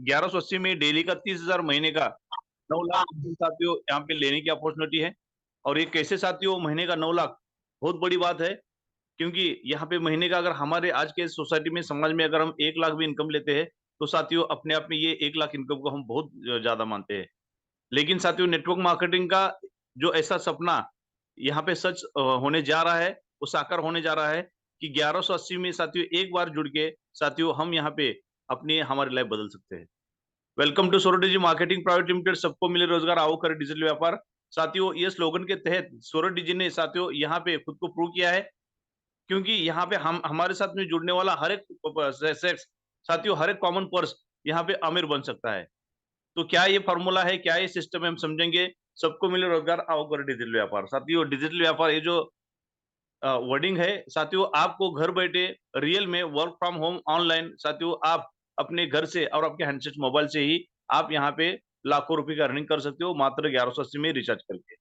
1180 में डेली का 30,000 महीने का 9 लाख साथियों यहाँ पे लेने की अपॉर्चुनिटी है। और ये कैसे साथियों महीने का 9 लाख बहुत बड़ी बात है, क्योंकि यहाँ पे महीने का अगर हमारे आज के सोसाइटी में समाज में अगर हम 1 लाख भी इनकम लेते हैं तो साथियों अपने आप में ये 1 लाख इनकम को हम बहुत ज्यादा मानते हैं। लेकिन साथियों नेटवर्क मार्केटिंग का जो ऐसा सपना यहाँ पे सच होने जा रहा है, वो साकार होने जा रहा है कि 1180 में साथियों एक बार जुड़ के साथियों हम यहाँ पे अपनी हमारी लाइफ बदल सकते हैं। वेलकम टू सोरो डिजी मार्केटिंग प्राइवेट लिमिटेड, सबको मिले रोजगार आओ करे डिजिटल व्यापार। साथियों ये स्लोगन के तहत सोरो डिजी ने साथियों यहाँ पे खुद को प्रूव किया है, क्योंकि यहाँ पे हम हमारे साथ में जुड़ने वाला हर एक सेक्स साथियों हर एक कॉमन पर्स यहाँ पे अमीर बन सकता है। तो क्या ये फॉर्मूला है, क्या ये सिस्टम है, हम समझेंगे। सबको मिले रोजगार आओ करे डिजिटल व्यापार। साथियों डिजिटल व्यापार ये जो वर्डिंग है साथियों, आपको घर बैठे रियल में वर्क फ्रॉम होम ऑनलाइन साथियों आप अपने घर से और आपके हैंडसेट मोबाइल से ही आप यहाँ पे लाखों रुपए का अर्निंग कर सकते हो मात्र 1180 में रिचार्ज करके।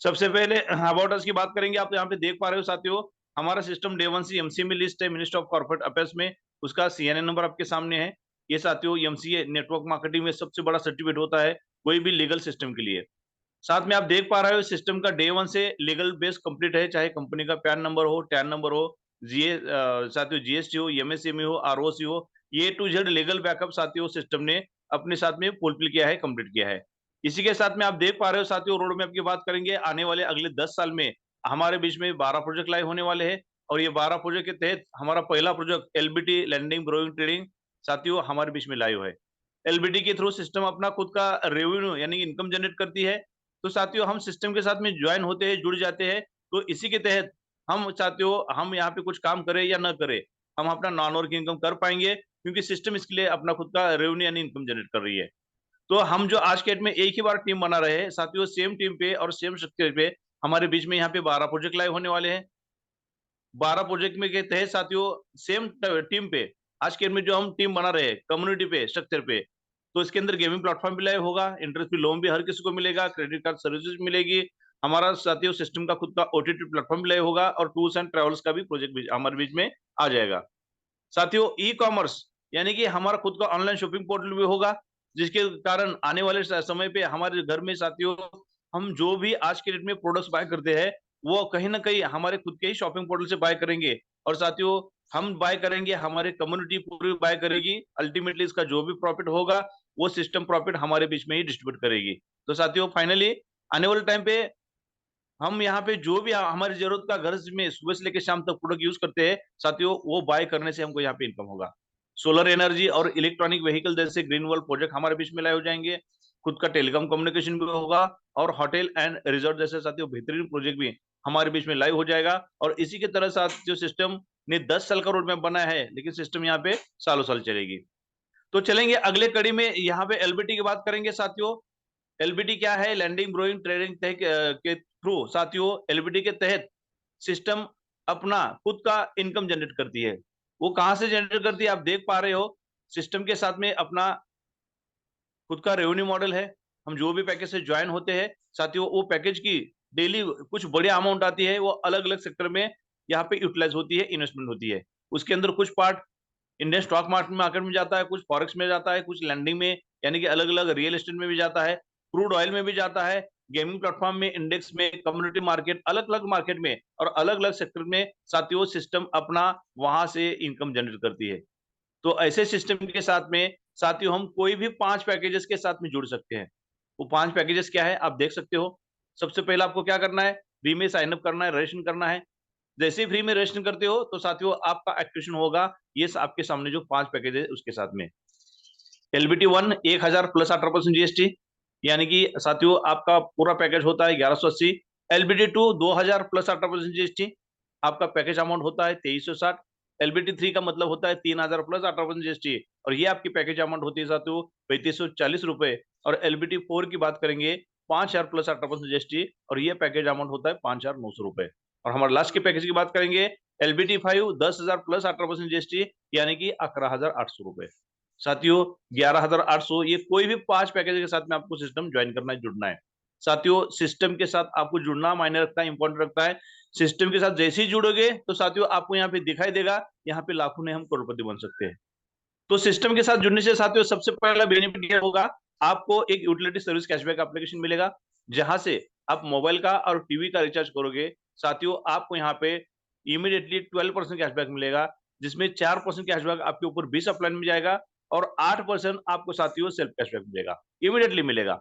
सबसे पहले अबाउट अस की बात करेंगे। आप यहाँ पे देख पा रहे हो साथियों, हमारा सिस्टम डे वन से एमसीए में लिस्ट है मिनिस्ट्री ऑफ कॉर्पोरेट अफेयर्स में। उसका सीएनए नंबर आपके सामने है। ये साथियों एमसीए नेटवर्क मार्केटिंग में सबसे बड़ा सर्टिफिकेट होता है कोई भी लीगल सिस्टम के लिए। साथ में आप देख पा रहे हो सिस्टम का डे वन से लीगल बेस कंप्लीट है, चाहे कंपनी का पैन नंबर हो, टैन नंबर हो, जीए साथियों जीएसटी हो, एमएसएमई हो, आरओसी हो, ये टू जेड लीगल बैकअप साथियों सिस्टम ने अपने साथ में फुलफिल किया है, कंप्लीट किया है। इसी के साथ में आप देख पा रहे हो साथियों, रोड मैप की बात करेंगे आने वाले अगले 10 साल में हमारे बीच में 12 प्रोजेक्ट लाइव होने वाले हैं। और ये 12 प्रोजेक्ट के तहत हमारा पहला project LBT lending borrowing trading साथियों हमारे बीच में लाइव है। एलबीटी के थ्रू सिस्टम अपना खुद का रेवेन्यू यानी इनकम जनरेट करती है। तो साथियों हम सिस्टम के साथ में ज्वाइन होते हैं, जुड़ जाते हैं। तो इसी के तहत हम साथियों हम यहाँ पे कुछ काम करें या ना करें, हम अपना नॉन वर्क इनकम कर पाएंगे, क्योंकि सिस्टम इसके लिए अपना खुद का रेवेन्यू यानी इनकम जनरेट कर रही है। तो हम जो आज के डेट में एक ही बार टीम बना रहे हैं साथियों, सेम टीम पे और सेम स्ट्रक्चर पे हमारे बीच में यहाँ पे 12 प्रोजेक्ट लाइव होने वाले हैं। 12 प्रोजेक्ट में के तहत साथियों सेम टीम पे आज के डेट में जो हम टीम बना रहे हैं कम्युनिटी पे स्ट्रक्चर पे, तो इसके अंदर गेमिंग प्लेटफॉर्म भी लाइव होगा, इंटरेस्ट फ्री लोन भी हर किसी को मिलेगा, क्रेडिट कार्ड सर्विसेज मिलेगी। हमारा साथियों सिस्टम का खुद का ओटीटी प्लेटफॉर्म भी लाइव होगा और टूर्स एंड ट्रेवल्स का भी प्रोजेक्ट हमारे बीच में आ जाएगा। साथियों ई कॉमर्स यानी कि हमारा खुद का ऑनलाइन शॉपिंग पोर्टल भी होगा, जिसके कारण आने वाले समय पे हमारे घर में साथियों हम जो भी आज के डेट में प्रोडक्ट्स बाय करते हैं वो कहीं ना कहीं हमारे खुद के ही शॉपिंग पोर्टल से बाय करेंगे। और साथियों हम बाय करेंगे, हमारे कम्युनिटी पूरी बाय करेगी, अल्टीमेटली इसका जो भी प्रॉफिट होगा वो सिस्टम प्रॉफिट हमारे बीच में ही डिस्ट्रीब्यूट करेगी। तो साथियों फाइनली आने वाले टाइम पे हम यहाँ पे जो भी हमारी जरूरत का घर में सुबह से लेकर शाम तक प्रोडक्ट यूज करते हैं साथियों, वो बाय करने से हमको यहाँ पे इनकम होगा। सोलर एनर्जी और इलेक्ट्रॉनिक व्हीकल जैसे ग्रीन वर्ल्ड प्रोजेक्ट हमारे बीच में लाए हो जाएंगे। खुद का टेलीकॉम कम्युनिकेशन भी होगा और होटल एंड रिजॉर्ट जैसे साथियों बेहतरीन प्रोजेक्ट भी हमारे बीच में लाइव हो जाएगा। और इसी की तरह साथ जो सिस्टम ने 10 साल का रोड मैप बनाया है, लेकिन सिस्टम यहाँ पे सालों साल चलेगी। तो चलेंगे अगले कड़ी में, यहाँ पे एलबीटी की बात करेंगे साथियों। एलबीटी क्या है? लैंडिंग ब्रोइंग ट्रेडिंग के थ्रू साथियों एलबीटी के तहत सिस्टम अपना खुद का इनकम जनरेट करती है। वो कहां से जनरेट करती है आप देख पा रहे हो, सिस्टम के साथ में अपना खुद का रेवेन्यू मॉडल है। हम जो भी पैकेज से ज्वाइन होते हैं साथियों, वो पैकेज की डेली कुछ बड़ी अमाउंट आती है, वो अलग अलग सेक्टर में यहाँ पे यूटिलाइज होती है, इन्वेस्टमेंट होती है। उसके अंदर कुछ पार्ट इंडियन स्टॉक मार्केट में जाता है, कुछ फॉरेक्स में जाता है, कुछ लैंडिंग में यानी कि अलग अलग रियल एस्टेट में भी जाता है, क्रूड ऑयल में भी जाता है, गेमिंग प्लेटफॉर्म में, इंडेक्स में, कम्युनिटी मार्केट, अलग अलग मार्केट में और अलग अलग सेक्टर में साथियों सिस्टम अपना वहां से इनकम जनरेट करती है। तो ऐसे सिस्टम के साथ में साथियों हम कोई भी 5 पैकेजेस के साथ में जुड़ सकते हैं। वो 5 पैकेजेस क्या है आप देख सकते हो। सबसे पहले आपको क्या करना है, फ्री में साइन अप करना है, रजिस्ट्रेशन करना है। जैसे ही फ्री में रजिस्ट्रेशन करते हो तो साथियों आपका एक्टिवेशन होगा ये आपके सामने जो 5 पैकेज है उसके साथ में। एलबीटी 1 1000 प्लस 18% जीएसटी, यानी कि साथियों आपका पूरा पैकेज होता है 1180। एलबीटी 2 2000 प्लस 18% जीएसटी, आपका पैकेज अमाउंट होता है 2360। एलबीटी 3 का मतलब होता है 3000 प्लस 18% जीएसटी, और ये आपकी पैकेज अमाउंट होती है साथियों 3540 रुपए। और एलबीटी 4 की बात करेंगे 5000 प्लस 18% जीएसटी, और ये पैकेज अमाउंट होता है 5900 रुपए। और हमारे लास्ट के पैकेज की बात करेंगे एलबीटी 5 10,000 प्लस 18% जीएसटी, यानी कि 11,800 रुपए। साथियों 11,800, ये कोई भी 5 पैकेज के साथ में आपको सिस्टम ज्वाइन करना है, जुड़ना है। साथियों सिस्टम के साथ आपको जुड़ना मायने रखता है, इंपॉर्टेंट रखता है। सिस्टम के साथ जैसे ही जुड़ोगे तो साथियों आपको यहाँ पे दिखाई देगा, यहाँ पे लाखों ने हम करोड़पति बन सकते हैं। तो सिस्टम के साथ जुड़ने से साथियों सबसे पहला बेनिफिट ये होगा, आपको एक यूटिलिटी सर्विस कैशबैक एप्लीकेशन मिलेगा, जहां से आप मोबाइल का और टीवी का रिचार्ज करोगे साथियों, आपको यहाँ पे इमीडिएटली 12% कैशबैक मिलेगा, जिसमें 4% कैशबैक आपके ऊपर 20 अप्लाइन में जाएगा और 8% आपको साथियों सेल्फ कैशबैक मिलेगा, इमीडिएटली मिलेगा।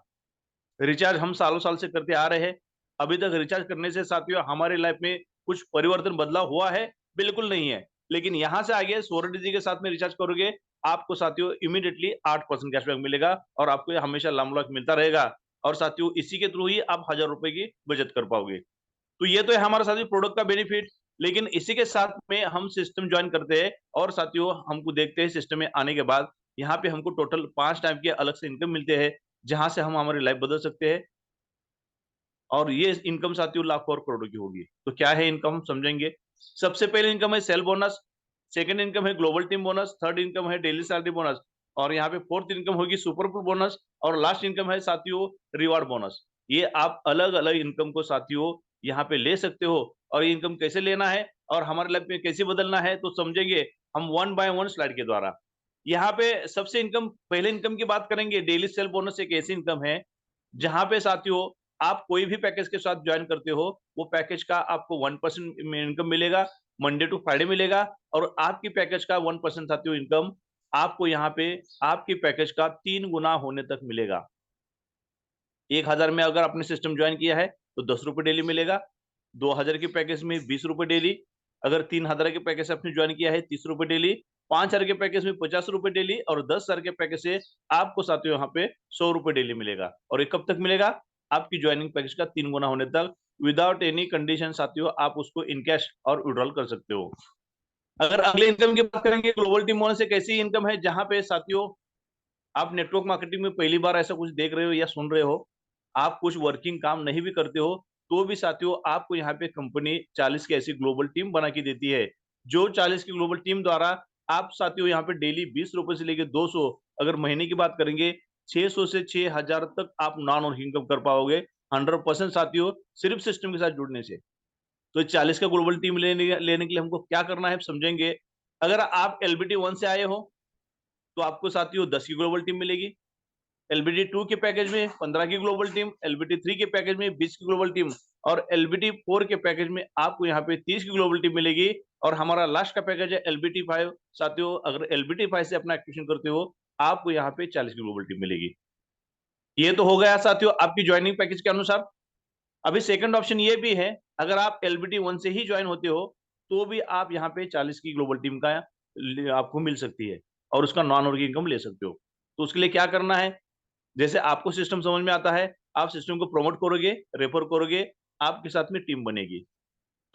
रिचार्ज हम सालों साल से करते आ रहे हैं। अभी तक रिचार्ज करने से साथियों हमारी लाइफ में कुछ परिवर्तन बदलाव हुआ है? बिल्कुल नहीं है। लेकिन यहाँ से आगे सोरेडिजी के साथ में रिचार्ज करोगे, आपको साथियों इमीडिएटली 8% कैशबैक मिलेगा और आपको ये हमेशा लामलुक मिलता रहेगा और साथियों इसी के थ्रू ही आप 1000 रुपए की बचत कर पाओगे। तो ये तो है हमारा साथियों प्रोडक्ट का बेनिफिट। लेकिन इसी के साथ में हम सिस्टम ज्वाइन करते हैं और साथियों हमको देखते हैं सिस्टम में आने के बाद यहाँ पे हमको टोटल 5 टाइप के अलग से इनकम मिलते हैं, जहां से हम हमारी लाइफ बदल सकते हैं और ये इनकम साथियों लाखों और करोड़ों की होगी। तो क्या है इनकम, हम समझेंगे। सबसे पहले इनकम है सेल बोनस, सेकंड इनकम है global team bonus, third income है डेली सैलरी बोनस और यहाँ पे फोर्थ इनकम होगी सुपर बोनस और लास्ट इनकम है साथियों रिवार्ड बोनस। ये आप अलग अलग इनकम को साथियों यहाँ पे ले सकते हो और ये इनकम कैसे लेना है और हमारे लाइफ में कैसे बदलना है तो समझेंगे हम वन बाय वन स्लाइड के द्वारा। यहाँ पे सबसे इनकम पहले इनकम की बात करेंगे। डेली सेल बोनस एक ऐसी इनकम है जहां पे साथियों आप कोई भी पैकेज के साथ ज्वाइन करते हो, वो पैकेज का आपको 1% इनकम मिलेगा, मंडे टू फ्राइडे मिलेगा और आपकी पैकेज का 1% साथियों इनकम आपको यहाँ पे आपकी पैकेज का 3 गुना होने तक मिलेगा। 1000 में अगर आपने सिस्टम ज्वाइन किया है तो 10 रुपए डेली मिलेगा, 2000 के पैकेज में 20 रुपए डेली, अगर 3000 के पैकेज से आपने ज्वाइन किया है 30 रुपए डेली, 5000 के पैकेज में 50 रुपए डेली और 10,000 के पैकेज से आपको साथियों यहाँ पे 100 रुपए डेली मिलेगा। और ये कब तक मिलेगा? आपकी ज्वाइनिंग पैकेज का 3 गुना होने तक, विदाउट एनी कंडीशन साथियों आप उसको इन कैश और विड्रॉल कर सकते हो। अगर अगले इनकम की बात करेंगे, ग्लोबल टीम बोनस एक ऐसी इनकम है जहां पे साथियों आप नेटवर्क मार्केटिंग में पहली बार ऐसा कुछ देख रहे हो या सुन रहे हो, आप कुछ वर्किंग काम नहीं भी करते हो, तो भी साथियों आपको यहाँ पे कंपनी 40 की ऐसी ग्लोबल टीम बना के देती है, जो 40 की ग्लोबल टीम द्वारा आप साथियों यहाँ पे डेली 20 रुपए से लेके 200, अगर महीने की बात करेंगे 600 से 6000 तक आप नॉन वर्किंग इनकम कर पाओगे 100% साथियों, सिर्फ सिस्टम के साथ जुड़ने से। तो 40 का ग्लोबल टीम लेने के लिए हमको क्या करना है समझेंगे। अगर आप एलबीटी 1 से आए हो तो आपको साथियों 10 की ग्लोबल टीम मिलेगी, एलबीटी 2 के पैकेज में 15 की ग्लोबल टीम, एलबीटी 3 के पैकेज में 20 की ग्लोबल टीम और एलबीटी 4 के पैकेज में आपको यहाँ पे 30 की ग्लोबल टीम मिलेगी। और हमारा लास्ट का पैकेज है एलबीटी 5। साथियों अगर एलबीटी 5 से अपना एक्टिवेशन करते हो आपको यहाँ पे 40 की ग्लोबल टीम मिलेगी। ये तो हो गया साथियों आपकी ज्वाइनिंग पैकेज के अनुसार। अभी सेकंड ऑप्शन ये भी है, अगर आप एलबीटी 1 से ही ज्वाइन होते हो तो भी आप यहाँ पे 40 की ग्लोबल टीम का आपको मिल सकती है और उसका नॉन वर्किंग इनकम ले सकते हो। तो उसके लिए क्या करना है, जैसे आपको सिस्टम समझ में आता है, आप सिस्टम को प्रमोट करोगे, रेफर करोगे, आपके साथ में टीम बनेगी।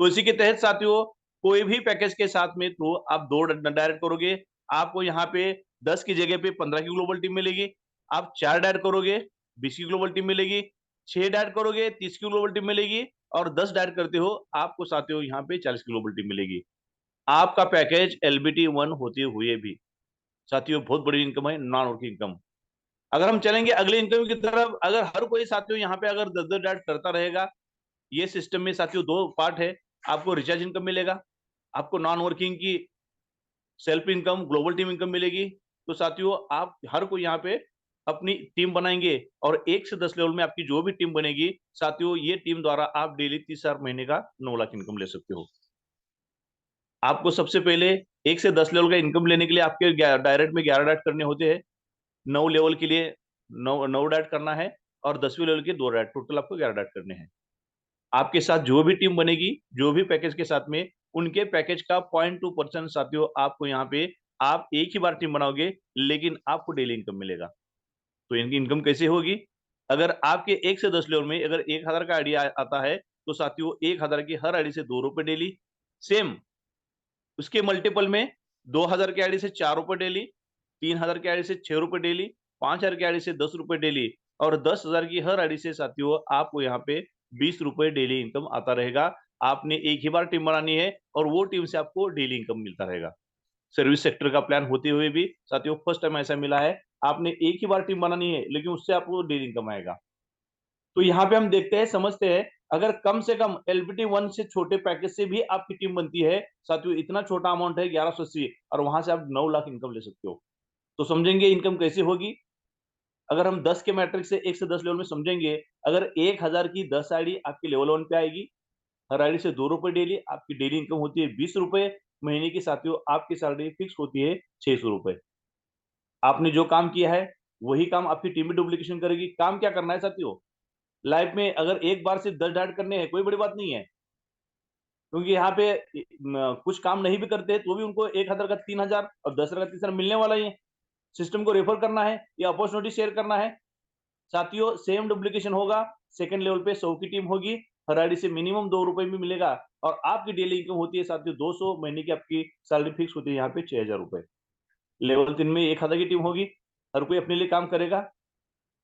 तो इसी के तहत साथियों कोई भी पैकेज के साथ में तो आप 2 डायरेक्ट करोगे, आपको यहाँ पे 10 की जगह पे 15 की ग्लोबल टीम मिलेगी। आप 4 डायरेक्ट करोगे, 20 की ग्लोबल टीम मिलेगी, 6 डायरेक्ट करोगे, 30 की ग्लोबल टीम मिलेगी और 10 डायरेक्ट करते हो, आपको साथियों यहाँ पे 40 की ग्लोबल टीम मिलेगी। आपका पैकेज एलबीटी 1 होते हुए भी साथियों बहुत बड़ी इनकम है, नॉन वर्किंग इनकम। अगर हम चलेंगे अगले इनकम की तरफ, अगर हर कोई साथियों यहाँ पे अगर 10-10 डायरेक्ट करता रहेगा, ये सिस्टम में साथियों 2 पार्ट है, आपको रिचार्ज इनकम मिलेगा, आपको नॉन वर्किंग की self income global team income मिलेगी। तो साथियों आप हर कोई यहाँ पे अपनी टीम बनाएंगे और 1 से 10 लेवल में आपकी जो भी टीम बनेगी साथियों, ये टीम द्वारा आप डेली 30,000 महीने का 9 लाख इनकम ले सकते हो। आपको सबसे पहले 1 से 10 लेवल का इनकम लेने के लिए आपके डायरेक्ट में 11 डायरेक्ट करने होते हैं, 9 लेवल के लिए 9 डायरेक्ट करना है और 10वीं लेवल के 2 डायरेक्ट, टोटल आपको 11 डायरेक्ट करने हैं। आपके साथ जो भी टीम बनेगी, जो भी पैकेज के साथ में, उनके पैकेज का 0.2% साथियों आपको यहाँ पे आप एक ही बार टीम बनाओगे लेकिन आपको डेली इनकम मिलेगा। तो इनकी इनकम कैसे होगी, अगर आपके 1 से 10 लेवल में अगर 1000 का आईडी आता है तो साथियों 1000 की हर आईडी से 2 रुपए डेली, सेम उसके मल्टीपल में 2000 के आईडी से 4 रुपए डेली, 3000 के आईडी से 6 रुपए डेली, 5000 के आईडी से 10 रुपए डेली और 10,000 की हर आईडी से साथियों आपको यहाँ पे 20 रुपए डेली इनकम आता रहेगा। आपने एक ही बार टीम बनानी है और वो टीम से आपको डेली इनकम मिलता रहेगा। सर्विस सेक्टर का प्लान होते हुए भी साथियों फर्स्ट टाइम ऐसा मिला है, आपने एक ही बार टीम बनानी है लेकिन उससे आपको डेली इनकम आएगा। तो यहाँ पे हम देखते हैं, समझते हैं, अगर कम से कम एलबीटी 1 से छोटे पैकेज से भी आपकी टीम बनती है साथियों, इतना छोटा अमाउंट है 1180 और वहां से आप 9 लाख इनकम ले सकते हो। तो समझेंगे इनकम कैसे होगी। अगर हम 10 के मैट्रिक्स से 1 से 10 लेवल में समझेंगे, अगर 1000 की 10 आईडी आपकी लेवल 1 पे आएगी, हर आईडी से 2 रुपए डेली, आपकी डेली इनकम होती है 20 रुपए, महीने की साथियों आपकी सैलरी फिक्स होती है 600 रुपए। आपने जो काम किया है वही काम आपकी टीम में डुप्लीकेशन करेगी। काम क्या करना है साथियों, लाइफ में अगर एक बार से 10 डाइट करने हैं कोई बड़ी बात नहीं है, क्योंकि यहाँ पे कुछ काम नहीं भी करते हैं तो भी उनको 1000 का 3000 और 10,000 का 30,000 मिलने वाला ही है। सिस्टम को रेफर करना है या अपॉर्चुनिटी शेयर करना है। साथियों सेम डुप्लीकेशन होगा, सेकंड लेवल पे 100 की टीम होगी, हर आईडी से मिनिमम 2 रुपए भी मिलेगा और आपकी डेली इनकम होती है साथियों 200, महीने की आपकी सैलरी फिक्स होती है यहाँ पे 6,000 रुपए। लेवल 3 में 1000 की टीम होगी, हर कोई अपने लिए काम करेगा।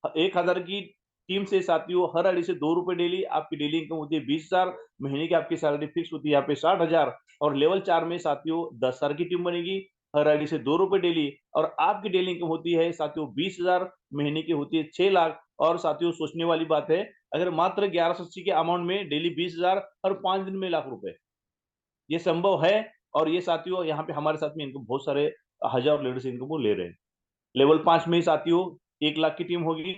1000 की टीम से साथियों हर आईडी से 2 रुपए डेली, आपकी डेली इनकम होती है 20,000, महीने की आपकी सैलरी फिक्स होती है यहाँ पे 60,000। और लेवल 4 में साथियों 10,000 की टीम बनेगी, हर आईडी से 2 रुपए डेली और आपकी डेली इनकम होती है साथियों 20,000, महीने की होती है 6 लाख। और साथियों सोचने वाली बात है, अगर मात्र 1180 के अमाउंट में डेली 20,000 और 5 दिन में लाख रुपए, ये संभव है। और ये साथियों यहाँ पे हमारे साथ में इनकम बहुत सारे हजार लीडर्स इनकम वो ले रहे हैं। लेवल 5 में साथियों 1 लाख की टीम होगी,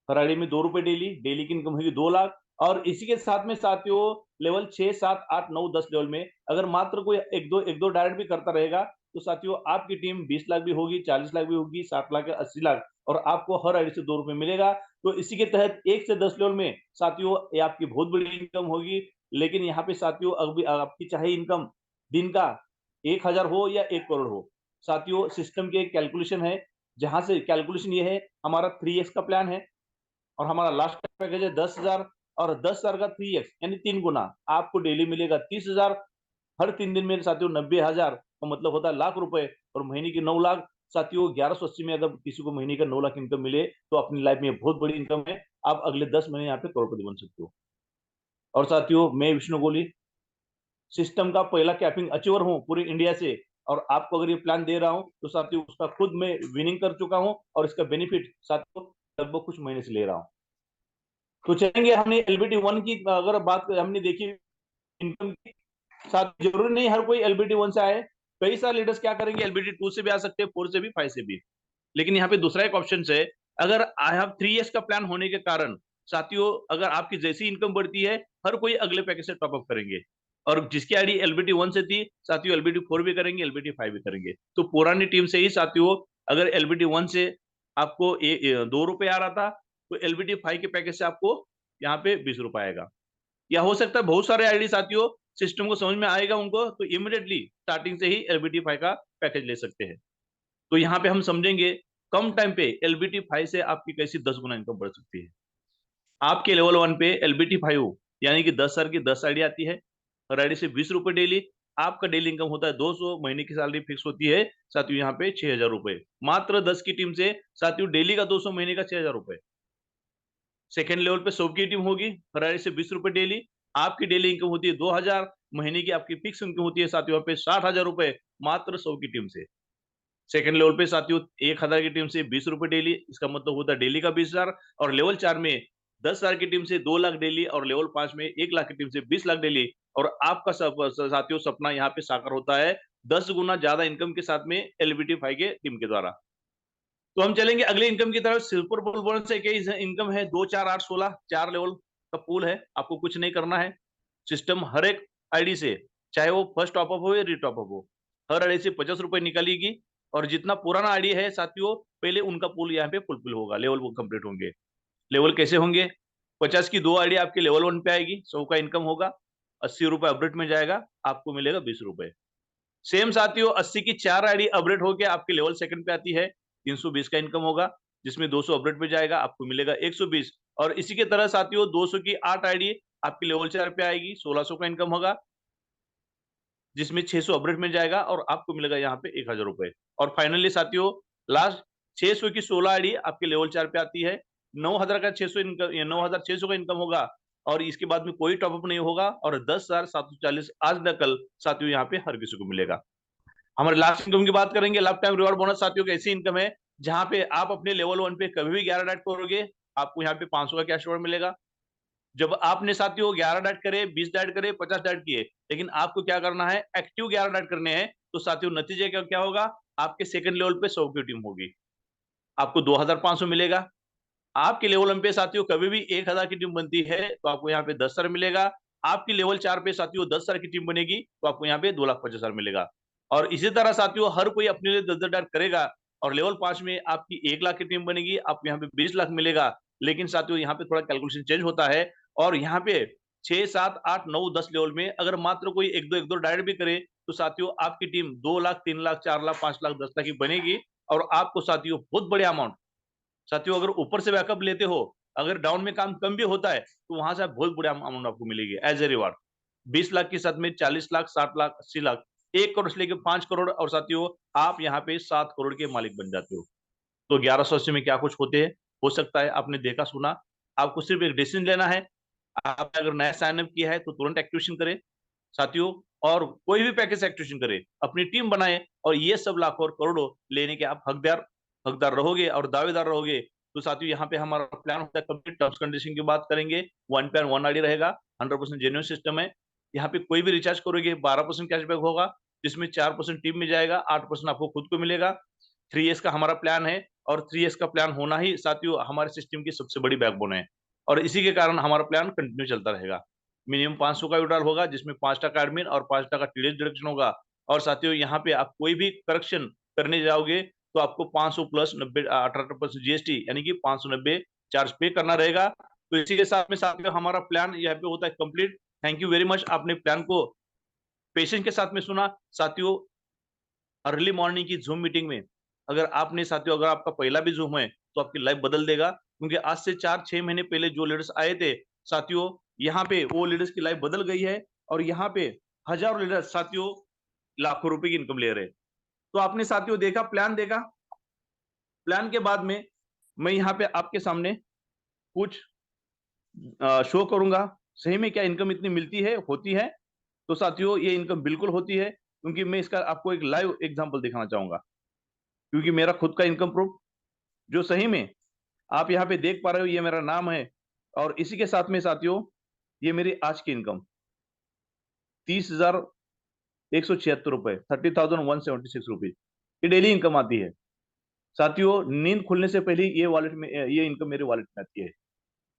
फरारी में 2 रुपए डेली, डेली की इनकम होगी 2 लाख। और इसी के साथ में साथियों लेवल 6, 7, 8, 9, 10 लेवल में अगर मात्र कोई एक दो डायरेक्ट भी करता रहेगा तो साथियों आपकी टीम 20 लाख भी होगी, 40 लाख भी होगी, 60 लाख या 80 लाख और आपको हर आईडी से 2 रुपए मिलेगा। तो इसी के तहत 1 से 10 लेवल में साथियों ये आपकी बहुत बड़ी इनकम होगी। लेकिन यहाँ पे साथियों अभी आपकी चाहे इनकम दिन का 1000 हो या 1 करोड़ हो, साथियों सिस्टम की एक कैलकुलेशन है, जहां से कैलकुलेशन ये है, हमारा 3x का प्लान है और हमारा लास्ट पैकेज है 10,000 और 10,000 का 3x यानी 3 गुना आपको डेली मिलेगा 30,000। हर 3 दिन में साथियों 90,000 का मतलब होता है लाख रुपए और महीने की 9 लाख। साथियों 1180 में अगर किसी को महीने का 9 लाख इनकम मिले तो अपनी लाइफ में बहुत बड़ी इनकम है। आप अगले 10 महीने यहाँ पे करोड़पति बन सकते हो। और साथियों मैं विष्णु गोली सिस्टम का पहला कैपिंग अचीवर हूँ पूरी इंडिया से और आपको अगर ये प्लान दे रहा हूँ तो साथियों उसका खुद मैं विनिंग कर चुका हूँ और इसका बेनिफिट साथियों लगभग कुछ महीने से ले रहा हूँ। तो चलेंगे, हमने एलबीटी 1 की अगर बात हमने देखी इनकम की, साथ जरूरी नहीं हर कोई एलबीटी 1 से आए, कई सारे लीडर्स क्या करेंगे एलबीटी 2 से भी आ सकते हैं, 4 से भी, 5 से भी। लेकिन यहाँ पे दूसरा एक ऑप्शन है, अगर आई हैव 3 का प्लान होने के कारण साथियों अगर आपकी जैसी इनकम बढ़ती है हर कोई अगले पैकेज से टॉपअप करेंगे और जिसकी आईडी एलबीटी 1 से थी साथियों एलबीटी 4 भी करेंगे, एलबीटी 5 भी करेंगे। तो पुरानी टीम से ही साथियों अगर एलबीटी 1 से आपको 2 रुपए आ रहा था तो एलबीटी 5 के पैकेज से आपको यहाँ पे 20 रुपए आएगा। या हो सकता है बहुत सारे आईडी साथियों सिस्टम को समझ में आएगा उनको तो इमिडिएटली स्टार्टिंग से ही एलबीटी 5 का पैकेज ले सकते हैं। तो यहाँ पे हम समझेंगे कम टाइम पे एलबीटी 5 से आपकी कैसी 10 गुना इनकम बढ़ सकती है। आपके लेवल 1 पे एलबीटी 5 यानी कि 10 सर की 10 आईडी आती है, हर आईडी से 20 रुपए डेली, आपका डेली इनकम होता है 200, महीने की सैलरी फिक्स होती है साथियों यहाँ पे 6,000 रुपए। मात्र 10 की टीम से साथियों डेली का 200, महीने का 6,000 रुपए। सेकेंड लेवल पे 100 की टीम होगी, हर आईडी से 20 रुपए डेली, आपकी डेली इनकम होती है 2,000, महीने की आपकी फिक्स इनकम होती है साथियों यहाँ पे 60,000 रुपए, मात्र 100 की टीम से। सेकंड लेवल पे साथियों 1000 की टीम से 20 रुपए डेली, इसका मतलब होता है डेली का 20,000। और लेवल 4 में 10,000 की टीम से 2 लाख डेली और लेवल 5 में 1 लाख की टीम से 20 लाख डेली। और आपका साथियों सपना यहाँ पे साकार होता है 10 गुना ज्यादा इनकम के साथ में एलबीटी 5 के टीम के द्वारा। तो हम चलेंगे अगले इनकम की तरफ। सुपर बोल बोनस एक इनकम है 2, 4, 8, 16 4 लेवल का पूल है, आपको कुछ नहीं करना है। सिस्टम हर एक आईडी से चाहे वो फर्स्ट टॉपअप हो या रीटॉपअप हो, हर आईडी से 50 रुपए निकालेगी और जितना पुराना आईडी है साथियों पहले उनका पूल यहाँ पे फुलफिल होगा, लेवल वो कंप्लीट होंगे। लेवल कैसे होंगे, 50 की 2 आईडी आपके लेवल 1 पे आएगी, 100 का इनकम होगा, 80 रुपए अपडेट में जाएगा, आपको मिलेगा 20 रुपए। सेम साथियों 80 की 4 आईडी अपडेट होकर आपके लेवल सेकंड पे आती है, 320 का इनकम होगा, जिसमें 200 अपडेट में जाएगा, आपको मिलेगा 120। और इसी के तरह साथियों 200 की 8 आईडी आपकी लेवल 4 पे आएगी, 1600 का इनकम होगा, जिसमें 600 अपडेट में जाएगा और आपको मिलेगा यहाँ पे 1,000 रुपए। और फाइनली साथियों लास्ट 600 की 16 आईडी आपके लेवल 4 पे आती है, 9,000 का 600 इनकम, 9,600 का इनकम होगा और इसके बाद में कोई टॉपअप नहीं होगा और 10,740 आज न कल साथियों यहाँ पे हर किसी को मिलेगा। हमारे लास्ट इनकम की बात करेंगे, लाइफ टाइम रिवॉर्ड बोनस साथियों की ऐसी इनकम है जहां पे आप अपने लेवल 1 पे कभी भी 11 डाइट करोगे आपको यहाँ पे 500 का कैश रिवॉर्ड मिलेगा। जब आपने साथियों 11 डाइट करे, 20 डाइट करे, 50 डाइट किए, लेकिन आपको क्या करना है एक्टिव 11 डाइट करने हैं, तो साथियों नतीजे क्या क्या होगा, आपके सेकंड लेवल पे 100 की टीम होगी, आपको 2500 मिलेगा। आपके लेवल पे साथियों कभी भी 1000 की टीम बनती है तो आपको यहाँ पे 10 सर मिलेगा। आपकी लेवल 4 पे साथियों 10 सर की टीम बनेगी तो आपको यहाँ पे 2,50,000 मिलेगा। और इसी तरह साथियों हर कोई अपने लिए 10-10 डायर करेगा और लेवल 5 में आपकी 1 लाख की टीम बनेगी, आपको यहाँ पे 20 लाख मिलेगा। लेकिन साथियों यहाँ पे थोड़ा कैलकुलेशन चेंज होता है और यहाँ पे 6, 7, 8, 9, 10 लेवल में अगर मात्र कोई 1-2 डायर भी करे तो साथियों आपकी टीम 2 लाख, 3 लाख, 4 लाख, 5 लाख, 10 लाख की बनेगी और आपको साथियों बहुत बड़े अमाउंट साथियों अगर ऊपर से बैकअप लेते हो, अगर डाउन में काम कम भी होता है, तो वहां से बहुत बड़ी अमाउंट आपको मिलेगी एज ए रिवार्ड। 20 लाख के साथ में 40 लाख, 60 लाख, 80 लाख, 1 करोड़ से लेकर 5 करोड़ और साथियों आप यहाँ पे 7 करोड़ के मालिक बन जाते हो। तो 1180 में क्या कुछ होते हैं, हो सकता है आपने देखा सुना। आपको सिर्फ एक डिसीजन लेना है। आपने अगर नया साइन अप किया है तो तुरंत एक्टिवेशन करें साथियों, और कोई भी पैकेज एक्टिवेशन करे, अपनी टीम बनाए और ये सब लाखों और करोड़ों लेने के आप हकदार हकदार रहोगे और दावेदार रहोगे। तो साथियों यहाँ पे हमारा प्लान होता है कंप्लीट टर्म्स कंडीशन की बात करेंगे। 1 आईडी रहेगा, 100% जेन्युइन सिस्टम है। यहाँ पे कोई भी रिचार्ज करोगे 12% कैशबैक होगा, जिसमें 4% टीम में जाएगा, 8% आपको खुद को मिलेगा। 3 का हमारा प्लान है और 3 का प्लान होना ही साथियों हमारे सिस्टम की सबसे बड़ी बैकबोन है और इसी के कारण हमारा प्लान कंटिन्यू चलता रहेगा। मिनिमम 500 का विड्रॉल होगा जिसमें 5% एडमिन और 5% टीडीएस डिडक्शन होगा। और साथियों यहाँ पे आप कोई भी करेक्शन करने जाओगे तो आपको 500 प्लस 90 18% जीएसटी यानी कि 590 चार्ज पे करना रहेगा। तो इसी के साथ में साथियों हमारा प्लान यहाँ पे होता है complete. Thank you very much, आपने प्लान को पेशेंस के साथ में सुना। साथियों अर्ली मॉर्निंग की जूम मीटिंग में अगर आपने साथियों अगर आपका पहला भी जूम है तो आपकी लाइफ बदल देगा, क्योंकि आज से 4-6 महीने पहले जो लीडर्स आए थे साथियों यहाँ पे वो लीडर्स की लाइफ बदल गई है और यहाँ पे हजारों लीडर्स साथियों लाखों रुपए की इनकम ले रहे हैं। तो आपने साथियों देखा, प्लान देखा। प्लान के बाद में मैं यहाँ पे आपके सामने कुछ शो करूंगा सही में क्या इनकम इतनी मिलती है, होती है। तो साथियों ये इनकम बिल्कुल होती है, क्योंकि मैं इसका आपको एक लाइव एग्जांपल दिखाना चाहूंगा, क्योंकि मेरा खुद का इनकम प्रूफ जो सही में आप यहाँ पे देख पा रहे हो ये मेरा नाम है और इसी के साथ में साथियों ये मेरी आज की इनकम 30,176 रुपए, 30,176 रुपीज ये डेली इनकम आती है। साथियों नींद खुलने से पहले ये वॉलेट में ये इनकम मेरे वॉलेट में आती है।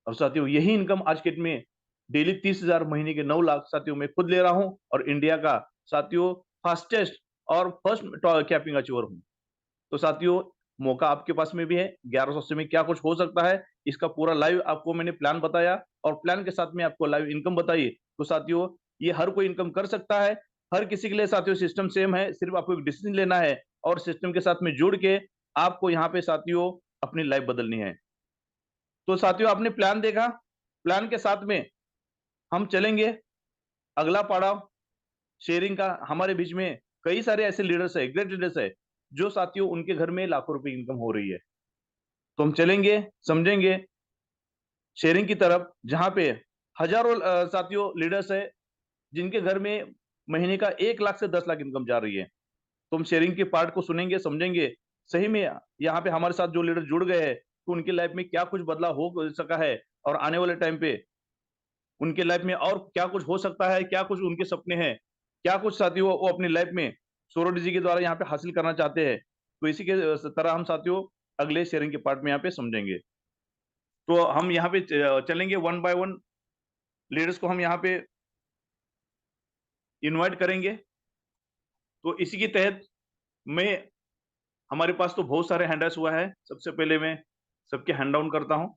और साथियों यही इनकम आज के डेट में डेली 30,000 महीने के 9 लाख साथियों मैं खुद ले रहा हूं और इंडिया का साथियों फास्टेस्ट और फर्स्ट कैपिंग अचीवर हूं। तो साथियों मौका आपके पास में भी है। 1180 में क्या कुछ हो सकता है इसका पूरा लाइव आपको मैंने प्लान बताया और प्लान के साथ में आपको लाइव इनकम बताई। तो साथियों ये हर कोई इनकम कर सकता है, हर किसी के लिए साथियों सिस्टम सेम है, सिर्फ आपको एक डिसीजन लेना है और सिस्टम के साथ में जुड़ के आपको यहाँ पे साथियों अपनी लाइफ बदलनी है। तो साथियों आपने प्लान देखा, प्लान के साथ में हम चलेंगे अगला पड़ाव शेयरिंग का। हमारे बीच में कई सारे ऐसे लीडर्स है, ग्रेट लीडर्स है, जो साथियों उनके घर में लाखों रुपए इनकम हो रही है। तो हम चलेंगे समझेंगे शेयरिंग की तरफ, जहां पे हजारों साथियों लीडर्स है जिनके घर में महीने का 1 लाख से 10 लाख इनकम जा रही है। तो हम शेयरिंग के पार्ट को सुनेंगे समझेंगे सही में यहाँ पे हमारे साथ जो लीडर जुड़ गए हैं तो उनकी लाइफ में क्या कुछ बदलाव हो सका है और आने वाले टाइम पे उनके लाइफ में और क्या कुछ हो सकता है, क्या कुछ उनके सपने हैं, क्या कुछ साथियों वो अपनी लाइफ में सौरभ जी के द्वारा यहाँ पे हासिल करना चाहते हैं। तो इसी के तरह हम साथियों अगले शेयरिंग के पार्ट में यहाँ पे समझेंगे। तो हम यहाँ पे चलेंगे वन बाय वन, लीडर्स को हम यहाँ पे इनवाइट करेंगे। तो इसी के तहत मैं हमारे पास तो बहुत सारे हैंड राइज हुआ है, सबसे पहले मैं सबके हैंड डाउन करता हूँ।